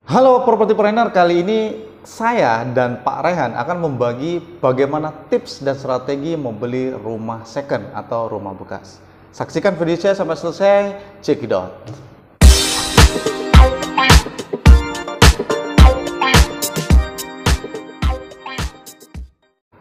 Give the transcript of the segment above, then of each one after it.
Halo Propertipreneur, kali ini saya dan Pak Rehan akan membagi bagaimana tips dan strategi membeli rumah second atau rumah bekas. Saksikan video saya sampai selesai, check it out.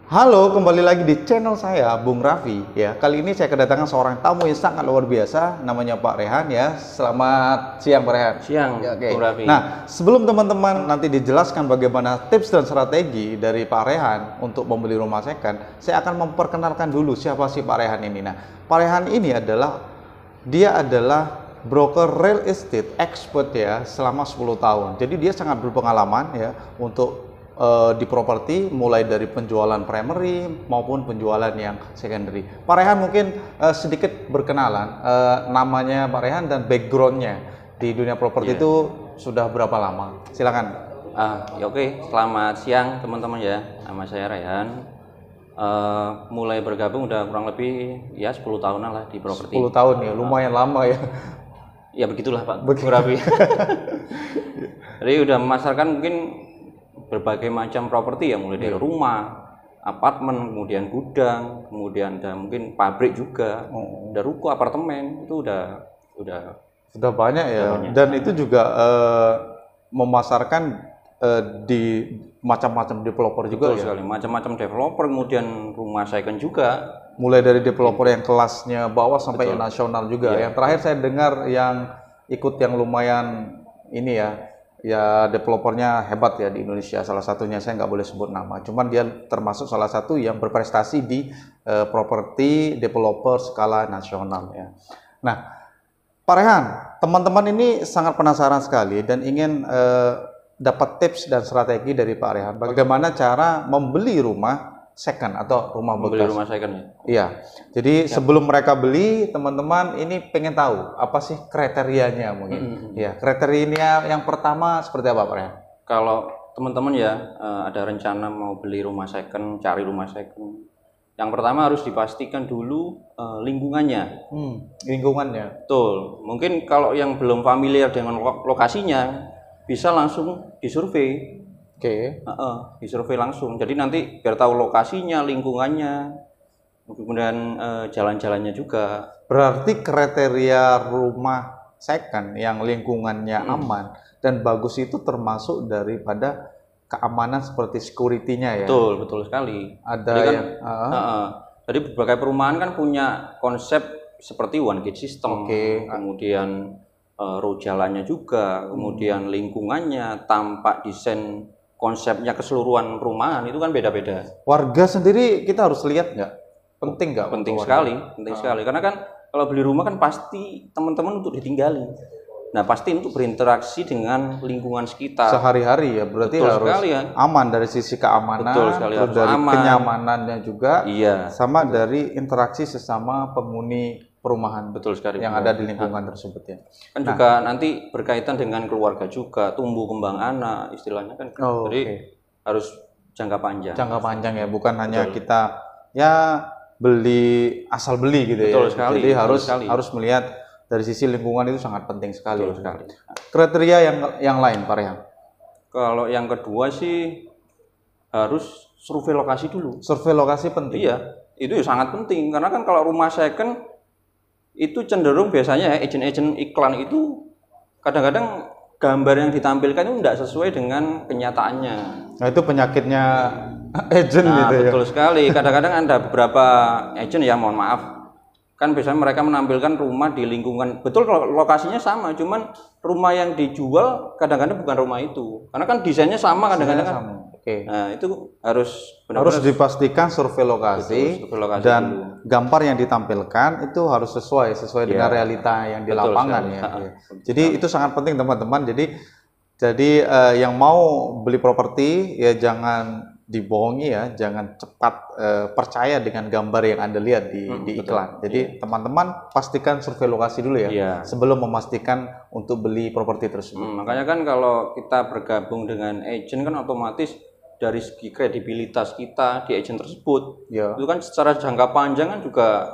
Halo, kembali lagi di channel saya, Bung Raffi. Ya, kali ini saya kedatangan seorang tamu yang sangat luar biasa, namanya Pak Rehan. Ya, selamat siang Pak Rehan. Siang, ya, Bung Raffi. Nah, sebelum teman-teman nanti dijelaskan bagaimana tips dan strategi dari Pak Rehan untuk membeli rumah second, saya akan memperkenalkan dulu siapa sih Pak Rehan ini. Nah, Pak Rehan ini adalah broker real estate expert ya selama 10 tahun. Jadi dia sangat berpengalaman ya untuk di properti, mulai dari penjualan primary maupun penjualan yang secondary. Pak Rehan mungkin sedikit berkenalan, namanya Pak Rehan dan backgroundnya di dunia properti itu sudah berapa lama? Silakan. Oke. Selamat siang teman-teman ya. Nama saya Rehan. Mulai bergabung udah kurang lebih ya 10 tahunan lah di properti. 10 tahun ya, lumayan lama ya. Ya begitulah Pak Bung Raffi. Jadi udah memasarkan mungkin berbagai macam properti ya, mulai dari rumah, apartemen, kemudian gudang, kemudian ada mungkin pabrik juga, ada ruko, apartemen, itu udah banyak ya. Banyak. Dan itu juga memasarkan di macam-macam developer juga. Betul sekali, macam-macam developer, kemudian rumah second juga. Mulai dari developer yang kelasnya bawah sampai yang nasional juga. Yang terakhir saya dengar yang ikut yang lumayan ini ya developernya hebat ya di Indonesia, salah satunya saya nggak boleh sebut nama, cuman dia termasuk salah satu yang berprestasi di properti developer skala nasional ya. Nah, Pak Rehan, teman-teman ini sangat penasaran sekali dan ingin dapat tips dan strategi dari Pak Rehan bagaimana cara membeli rumah second atau rumah bekas. Beli rumah second ya? Iya. Jadi sebelum mereka beli, teman-teman ini pengen tahu apa sih kriterianya mungkin. Ya, kriterianya yang pertama seperti apa Pak Rehan? Kalau teman-teman ya ada rencana mau beli rumah second, cari rumah second, yang pertama harus dipastikan dulu lingkungannya. Lingkungannya. Betul. Mungkin kalau yang belum familiar dengan lokasinya, bisa langsung disurvei. Oke. Disurvei langsung. Jadi nanti biar tahu lokasinya, lingkungannya, kemudian jalan-jalannya juga. Berarti kriteria rumah second yang lingkungannya aman dan bagus itu termasuk daripada keamanan seperti security-nya ya. Betul sekali. Ada jadi yang jadi berbagai perumahan kan punya konsep seperti one gate system. Kemudian road jalannya juga, kemudian lingkungannya, tampak desain konsepnya keseluruhan perumahan itu kan beda-beda. Warga sendiri kita harus lihat nggak? Penting nggak? Penting sekali. Karena kan kalau beli rumah kan pasti teman-teman untuk ditinggali. Nah pasti untuk berinteraksi dengan lingkungan sekitar. Sehari-hari ya, berarti harus aman dari sisi keamanan, terus dari kenyamanannya juga, sama dari interaksi sesama penghuni perumahan. Betul sekali. Yang ada di lingkungan tersebut ya. Kan juga nanti berkaitan dengan keluarga juga, tumbuh kembang anak istilahnya kan. Jadi harus jangka panjang. Jangka panjang ya, bukan hanya kita ya beli asal beli gitu. Betul sekali. Jadi harus melihat dari sisi lingkungan itu sangat penting sekali. Kriteria yang lain Pak Rehan? Kalau yang kedua sih harus survei lokasi dulu. Survei lokasi penting. Iya, itu sangat penting karena kan kalau rumah second itu cenderung biasanya ya agen-agen iklan itu kadang-kadang gambar yang ditampilkan itu tidak sesuai dengan kenyataannya. Nah itu penyakitnya agen gitu ya. Betul sekali. Kadang-kadang ada beberapa agen ya, mohon maaf, kan biasanya mereka menampilkan rumah di lingkungan, betul lokasinya sama, cuman rumah yang dijual kadang-kadang bukan rumah itu, karena kan desainnya sama kadang-kadang kan. Nah itu harus dipastikan survei lokasi, dan gambar yang ditampilkan itu harus sesuai dengan realita yang di lapangan ya. Jadi itu sangat penting teman-teman. Jadi yang mau beli properti ya jangan dibohongi ya, jangan cepat percaya dengan gambar yang Anda lihat di iklan. Jadi teman-teman pastikan survei lokasi dulu ya, sebelum memastikan untuk beli properti tersebut. Makanya kan kalau kita bergabung dengan agen kan otomatis dari segi kredibilitas kita di agen tersebut, itu kan secara jangka panjang kan juga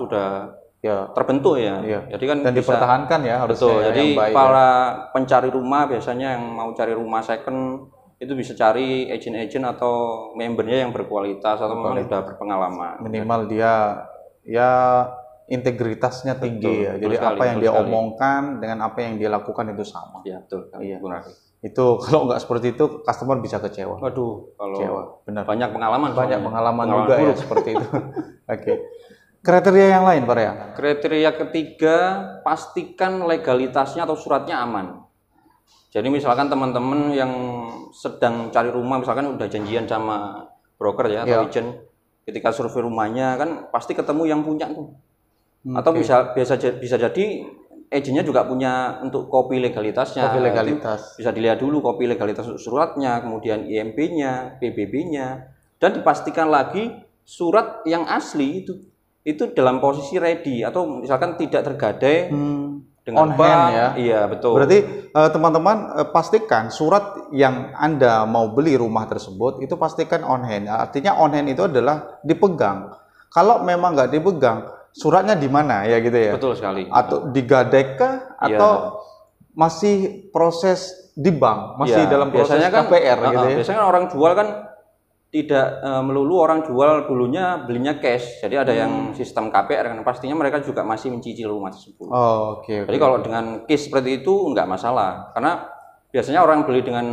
sudah terbentuk ya. Jadi kan dan dipertahankan ya harusnya. Betul. Jadi yang baik, para pencari rumah biasanya yang mau cari rumah second itu bisa cari agent-agent atau membernya yang berkualitas atau memang sudah berpengalaman. Minimal dia ya integritasnya tinggi ya. Jadi apa yang dia omongkan dengan apa yang dia lakukan itu sama. Ya, betul. Iya. Itu kalau nggak seperti itu customer bisa kecewa. Waduh, kalau kecewa. Benar. Banyak pengalaman juga ya seperti itu. Oke. Kriteria yang lain, Pak Rea? Kriteria ketiga, pastikan legalitasnya atau suratnya aman. Jadi misalkan teman-teman yang sedang cari rumah, misalkan udah janjian sama broker ya atau agent, ketika survei rumahnya kan pasti ketemu yang punya tuh. Atau bisa jadi agentnya juga punya untuk kopi legalitasnya. Bisa dilihat dulu kopi legalitas suratnya, kemudian IMB-nya, PBB-nya, dan dipastikan lagi surat yang asli itu dalam posisi ready atau misalkan tidak tergadai dengan on-hand ya. Iya, betul. Berarti teman-teman pastikan surat yang Anda mau beli rumah tersebut itu pastikan on-hand. Artinya on-hand itu adalah dipegang. Kalau memang nggak dipegang, suratnya di mana ya gitu ya? Betul sekali. Atau digadai kah atau masih proses di bank, masih dalam proses KPR gitu ya? Biasanya kan orang jual kan tidak melulu orang jual dulunya belinya cash. Jadi ada yang sistem KPR kan pastinya mereka juga masih mencicil rumah tersebut. Oke. Jadi kalau dengan case seperti itu nggak masalah. Karena biasanya orang beli dengan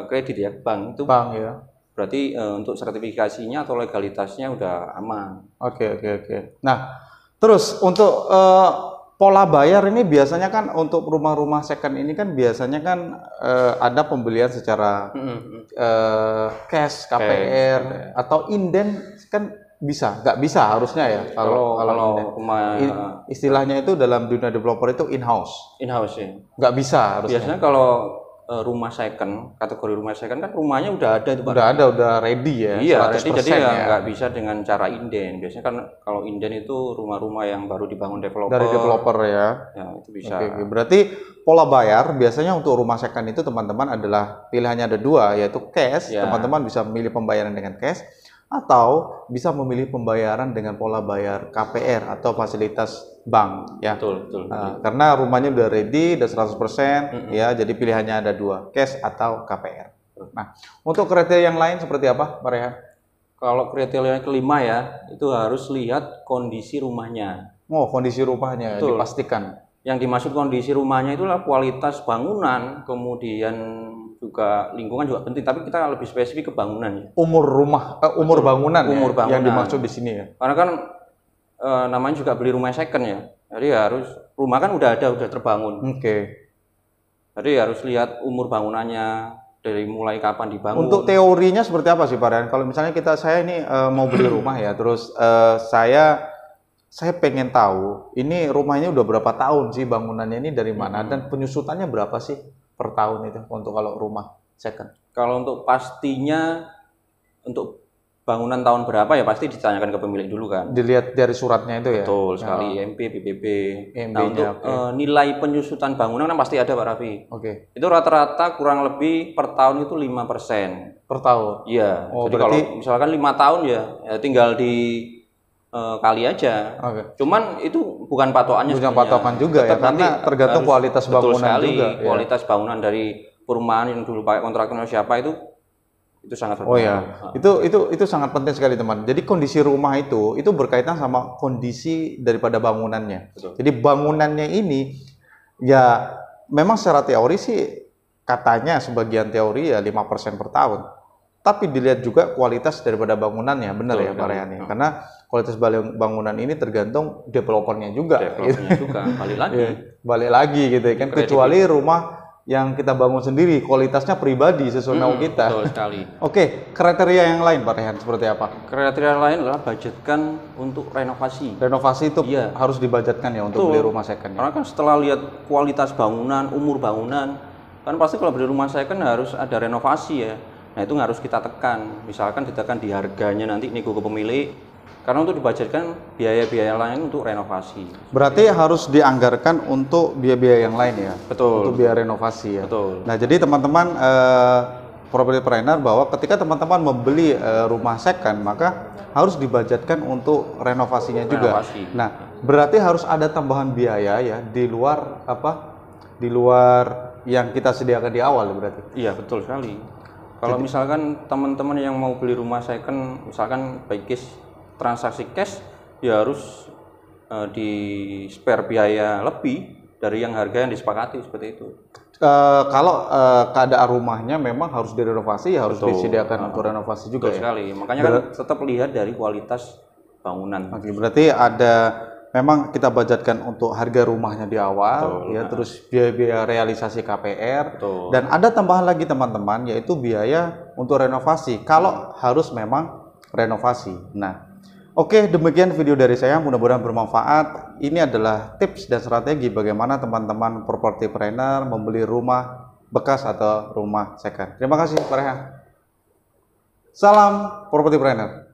kredit ya, bank itu. Bank ya. Berarti untuk sertifikasinya atau legalitasnya udah aman. Oke. Nah, terus untuk pola bayar ini biasanya kan untuk rumah-rumah second ini kan biasanya kan ada pembelian secara cash, KPR atau inden kan bisa, nggak bisa harusnya ya kalau istilahnya itu dalam dunia developer itu in-house ya, nggak bisa harusnya. Biasanya kalau rumah second, kategori rumah second kan rumahnya udah ada itu Pak. Udah ready ya. Iya, ready, jadi ya nggak bisa dengan cara inden. Biasanya kan kalau inden itu rumah-rumah yang baru dibangun developer. Dari developer ya. Ya, itu bisa. Oke. Berarti pola bayar biasanya untuk rumah second itu teman-teman adalah pilihannya ada dua, yaitu cash. Teman-teman bisa memilih pembayaran dengan cash atau bisa memilih pembayaran dengan pola bayar KPR atau fasilitas bank ya. Betul. Karena rumahnya udah ready, udah 100% ya, jadi pilihannya ada dua, cash atau KPR. Nah, untuk kriteria yang lain seperti apa, Pak Rehan? Kalau kriteria yang kelima ya, itu harus lihat kondisi rumahnya. Oh, kondisi rumahnya dipastikan. Yang dimaksud kondisi rumahnya itulah kualitas bangunan, kemudian juga lingkungan juga penting, tapi kita lebih spesifik ke bangunan ya. Umur bangunan yang dimaksud di sini ya. Karena kan namanya juga beli rumah second ya. Jadi harus rumah kan udah terbangun. Jadi harus lihat umur bangunannya dari mulai kapan dibangun. Untuk teorinya seperti apa sih Pak Rian? Kalau misalnya saya ini mau beli rumah ya, terus saya pengen tahu ini rumahnya udah berapa tahun sih, bangunannya ini dari mana dan penyusutannya berapa sih per tahun itu untuk kalau rumah second? Kalau untuk pastinya untuk bangunan tahun berapa ya pasti ditanyakan ke pemilik dulu kan. Dilihat dari suratnya itu ya. Betul sekali, IMB, PBB. Nah, untuk nilai penyusutan bangunan kan pasti ada Pak Raffi. Itu rata-rata kurang lebih per tahun itu 5%. Per tahun? Iya. Jadi berarti kalau misalkan 5 tahun ya tinggal di kali aja. Cuman itu bukan patokannya. Bukan patokan juga ya, karena tergantung kualitas bangunan juga. Kualitas bangunan dari perumahan yang dulu pakai kontraktor siapa itu sangat berpengaruh. Itu sangat penting sekali teman. Jadi kondisi rumah itu berkaitan sama kondisi daripada bangunannya. Jadi bangunannya ini ya memang secara teori sih katanya sebagian teori ya 5% per tahun. Tapi dilihat juga kualitas daripada bangunannya, benar ya Pak Rehan. Karena kualitas bangunan ini tergantung developernya juga. Balik lagi gitu kan. Kecuali rumah yang kita bangun sendiri, kualitasnya pribadi sesuai mau kita. Betul sekali. Oke, kriteria yang lain Pak Rehan seperti apa? Kriteria lain adalah budgetkan untuk renovasi. Renovasi itu harus dibudgetkan ya untuk beli rumah second. Karena kan setelah lihat kualitas bangunan, umur bangunan, kan pasti kalau beli rumah second harus ada renovasi ya. Nah itu harus kita tekan, misalkan ditekan di harganya nanti nego ke pemilik, karena untuk dibudgetkan biaya-biaya lain untuk renovasi. Berarti harus dianggarkan untuk biaya-biaya yang lain ya? Betul. Untuk biaya renovasi ya? Betul. Nah jadi teman-teman property planner bahwa ketika teman-teman membeli rumah second, maka harus dibudgetkan untuk renovasinya juga. Nah, berarti harus ada tambahan biaya ya di luar di luar yang kita sediakan di awal berarti. Iya, betul sekali. Kalau misalkan teman-teman yang mau beli rumah second, misalkan by cash transaksi cash, ya harus di spare biaya lebih dari yang harga yang disepakati seperti itu. Kalau keadaan rumahnya memang harus direnovasi, ya harus disediakan untuk renovasi juga. Betul sekali. Makanya kan tetap lihat dari kualitas bangunan. Oke, berarti memang kita budgetkan untuk harga rumahnya di awal, terus biaya realisasi KPR, dan ada tambahan lagi teman-teman, yaitu biaya untuk renovasi. Kalau harus memang renovasi. Nah, oke, demikian video dari saya, mudah-mudahan bermanfaat. Ini adalah tips dan strategi bagaimana teman-teman property planner membeli rumah bekas atau rumah second. Terima kasih Pak Rehan. Salam property planner.